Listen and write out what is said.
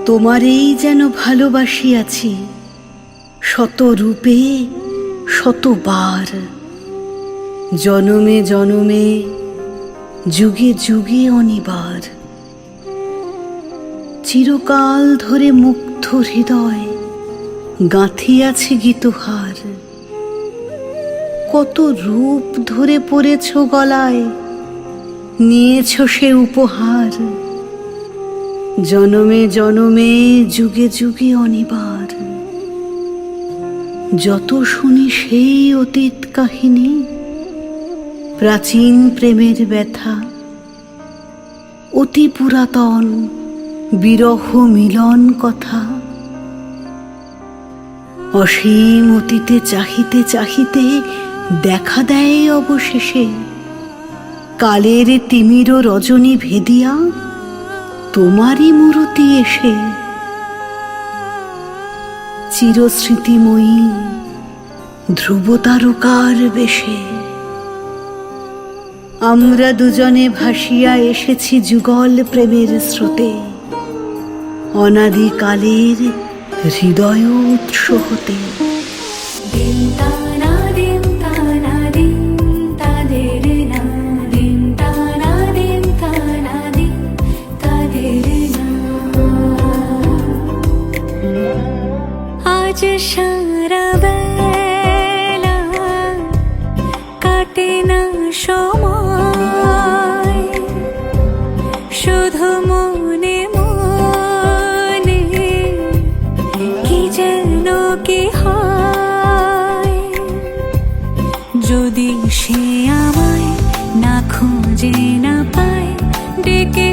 তোমারেই যেন ভালোবাসিয়াছি শত রূপে শতবার, জনমে জনমে যুগে যুগে অনিবার। চিরকাল ধরে মুগ্ধ হৃদয় গাঁথিয়াছে গীতহার, কত রূপ ধরে পড়েছ গলায়, নিয়েছ সে উপহার। জনমে জনমে যুগে যুগে অনিবার। যত শুনি সেই অতীত কাহিনী, প্রাচীন প্রেমের ব্যথা, অতি পুরাতন বিরহ মিলন কথা। অসীম অতীতে চাহিতে চাহিতে দেখা দেয় অবশেষে কালের তিমির রজনী ভেদিয়া তোমারই মূরতি এসে। চিরস্মৃতিময়ী ধ্রুব তারকার বেশে আমরা দুজনে ভাসিয়া এসেছি যুগল প্রেমের স্রোতে, অনাদিকালের হৃদয় উৎস হতে। আজ সারা বেলা কাটে না সময়, শুধু মনে মনে কি যেন কি হয়। যদি সে আমায় না খুঁজে না পায়, ডেকে